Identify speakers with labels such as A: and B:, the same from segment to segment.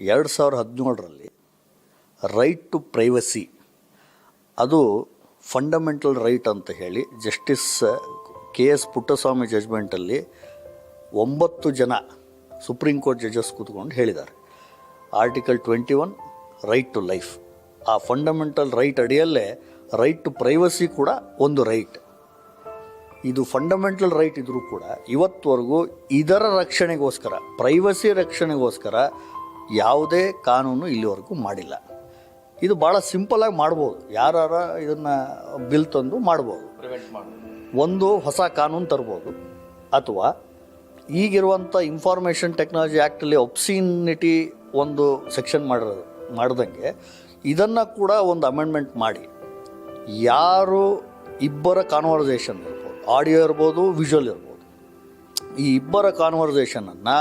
A: 2017ರಲ್ಲಿ right to privacy ಅದು fundamental right ಅಂತ ಹೇಳಿ ಜಸ್ಟಿಸ್ KS ಪುಟ್ಟಸ್ವಾಮಿ ಜಜ್ಮೆಂಟಲ್ಲಿ 9 ಜನ ಸುಪ್ರೀಂ ಕೋರ್ಟ್ ಜಡ್ಜಸ್ ಕೂತ್ಕೊಂಡು ಹೇಳಿದ್ದಾರೆ. ಆರ್ಟಿಕಲ್ 21 ರೈಟ್ ಟು ಲೈಫ್, ಆ ಫಂಡಮೆಂಟಲ್ ರೈಟ್ ಅಡಿಯಲ್ಲೇ ರೈಟ್ ಟು ಪ್ರೈವಸಿ ಕೂಡ ಒಂದು ರೈಟ್. ಇದು ಫಂಡಮೆಂಟಲ್ ರೈಟ್ ಇದ್ದರೂ ಕೂಡ ಇವತ್ತುವರೆಗೂ ಇದರ ರಕ್ಷಣೆಗೋಸ್ಕರ, ಪ್ರೈವಸಿ ರಕ್ಷಣೆಗೋಸ್ಕರ ಯಾವುದೇ ಕಾನೂನು ಇಲ್ಲಿವರೆಗೂ ಮಾಡಿಲ್ಲ. ಇದು ಭಾಳ ಸಿಂಪಲಾಗಿ ಮಾಡ್ಬೋದು, ಯಾರು ಇದನ್ನು ಬಿಲ್ ತಂದು ಮಾಡ್ಬೋದು. ಒಂದು ಹೊಸ ಕಾನೂನು ತರ್ಬೋದು, ಅಥವಾ ಈಗಿರುವಂಥ ಇನ್ಫಾರ್ಮೇಷನ್ ಟೆಕ್ನಾಲಜಿ ಆ್ಯಕ್ಟಲ್ಲಿ ಒಬ್ಸಿನಿಟಿ ಒಂದು ಸೆಕ್ಷನ್ ಮಾಡ್ದಂಗೆ ಇದನ್ನು ಕೂಡ ಒಂದು ಅಮೆಂಡ್ಮೆಂಟ್ ಮಾಡಿ, ಯಾರು ಇಬ್ಬರ ಕಾನ್ವರ್ಸೇಷನ್ ಇರ್ಬೋದು, ಆಡಿಯೋ ಇರ್ಬೋದು, ವಿಜುವಲ್ ಇರ್ಬೋದು, ಈ ಇಬ್ಬರ ಕಾನ್ವರ್ಸೇಷನನ್ನು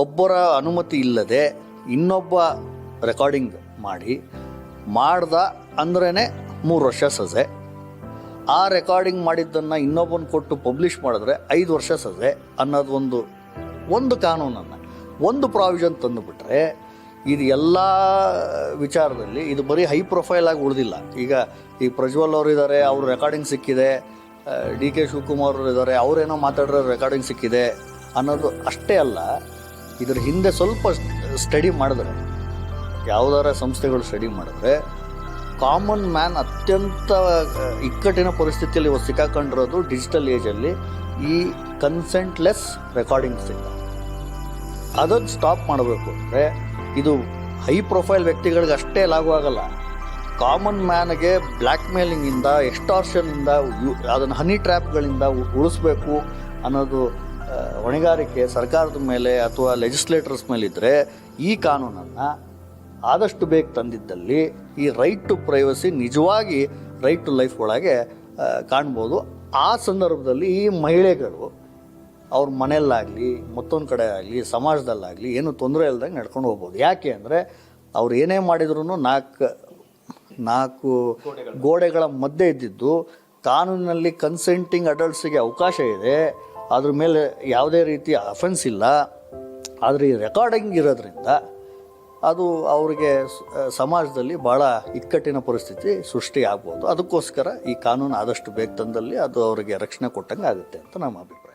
A: ಒಬ್ಬರ ಅನುಮತಿ ಇಲ್ಲದೆ ಇನ್ನೊಬ್ಬ ರೆಕಾರ್ಡಿಂಗ್ ಮಾಡ್ದ ಅಂದ್ರೇ 3 ವರ್ಷ ಸಜೆ. ಆ ರೆಕಾರ್ಡಿಂಗ್ ಮಾಡಿದ್ದನ್ನು ಇನ್ನೊಬ್ಬನ ಕೊಟ್ಟು ಪಬ್ಲಿಷ್ ಮಾಡಿದ್ರೆ 5 ವರ್ಷ ಸಜೆ ಅನ್ನೋದು ಒಂದು ಕಾನೂನನ್ನು, ಒಂದು ಪ್ರಾವಿಷನ್ ತಂದುಬಿಟ್ರೆ ಇದು ಎಲ್ಲ ವಿಚಾರದಲ್ಲಿ ಇದು ಬರೀ ಹೈ ಪ್ರೊಫೈಲ್ ಆಗಿ ಉಳಿದಿಲ್ಲ. ಈಗ ಈ ಪ್ರಜ್ವಲ್ ಅವರು ಇದ್ದಾರೆ, ಅವ್ರ ರೆಕಾರ್ಡಿಂಗ್ ಸಿಕ್ಕಿದೆ, DK ಶಿವಕುಮಾರ್ ಅವರು ಇದ್ದಾರೆ, ಅವರೇನೋ ಮಾತಾಡಿರೋ ರೆಕಾರ್ಡಿಂಗ್ ಸಿಕ್ಕಿದೆ ಅನ್ನೋದು ಅಷ್ಟೇ ಅಲ್ಲ. ಇದ್ರ ಹಿಂದೆ ಸ್ವಲ್ಪ ಸ್ಟಡಿ ಮಾಡಿದ್ರೆ, ಯಾವುದಾರ ಸಂಸ್ಥೆಗಳು ಸ್ಟಡಿ ಮಾಡಿದ್ರೆ, ಕಾಮನ್ ಮ್ಯಾನ್ ಅತ್ಯಂತ ಇಕ್ಕಟ್ಟಿನ ಪರಿಸ್ಥಿತಿಯಲ್ಲಿ ಸಿಕ್ಕಾಕೊಂಡಿರೋದು ಡಿಜಿಟಲ್ ಏಜಲ್ಲಿ ಈ ಕನ್ಸೆಂಟ್ಲೆಸ್ ರೆಕಾರ್ಡಿಂಗ್ಸಿಂದ. ಅದನ್ನು ಸ್ಟಾಪ್ ಮಾಡಬೇಕು ಅಂದರೆ ಇದು ಹೈ ಪ್ರೊಫೈಲ್ ವ್ಯಕ್ತಿಗಳಿಗೆ ಅಷ್ಟೇ ಲಾಗು ಆಗಲ್ಲ. ಕಾಮನ್ ಮ್ಯಾನ್ಗೆ ಬ್ಲ್ಯಾಕ್ ಮೇಲಿಂಗಿಂದ, ಎಕ್ಸ್ಟಾರ್ಷನಿಂದ, ಅದನ್ನು ಹನಿ ಟ್ರ್ಯಾಪ್ಗಳಿಂದ ಉಳಿಸ್ಬೇಕು ಅನ್ನೋದು ಹೊಣೆಗಾರಿಕೆ ಸರ್ಕಾರದ ಮೇಲೆ ಅಥವಾ ಲೆಜಿಸ್ಲೇಟರ್ಸ್ ಮೇಲಿದ್ದರೆ ಈ ಕಾನೂನನ್ನು ಆದಷ್ಟು ಬೇಗ ತಂದಿದ್ದಲ್ಲಿ ಈ ರೈಟ್ ಟು ಪ್ರೈವಸಿ ನಿಜವಾಗಿ ರೈಟ್ ಟು ಲೈಫ್ ಒಳಗೆ ಕಾಣ್ಬೋದು. ಆ ಸಂದರ್ಭದಲ್ಲಿ ಈ ಮಹಿಳೆಗಳು ಅವ್ರ ಮನೆಯಲ್ಲಾಗಲಿ, ಮತ್ತೊಂದು ಕಡೆ ಆಗಲಿ, ಸಮಾಜದಲ್ಲಾಗಲಿ ಏನು ತೊಂದರೆ ಇಲ್ದಂಗೆ ನಡ್ಕೊಂಡು ಹೋಗ್ಬೋದು. ಯಾಕೆ ಅಂದರೆ ಅವ್ರು ಏನೇ ಮಾಡಿದ್ರು ನಾಲ್ಕು ಗೋಡೆಗಳ ಮಧ್ಯೆ ಇದ್ದಿದ್ದು, ಕಾನೂನಿನಲ್ಲಿ ಕನ್ಸೆಂಟಿಂಗ್ ಅಡಲ್ಟ್ಸಿಗೆ ಅವಕಾಶ ಇದೆ, ಅದ್ರ ಮೇಲೆ ಯಾವುದೇ ರೀತಿಯ ಅಫೆನ್ಸ್ ಇಲ್ಲ. ಆದರೆ ಈ ರೆಕಾರ್ಡಿಂಗ್ ಇರೋದ್ರಿಂದ ಅದು ಅವರಿಗೆ ಸಮಾಜದಲ್ಲಿ ಭಾಳ ಇಕ್ಕಟ್ಟಿನ ಪರಿಸ್ಥಿತಿ ಸೃಷ್ಟಿ ಆಗ್ಬೋದು. ಅದಕ್ಕೋಸ್ಕರ ಈ ಕಾನೂನು ಆದಷ್ಟು ಬೇಗ ತಂದಲ್ಲಿ ಅದು ಅವರಿಗೆ ರಕ್ಷಣೆ ಕೊಟ್ಟಂಗೆ ಆಗುತ್ತೆ ಅಂತ ನಮ್ಮ ಅಭಿಪ್ರಾಯ.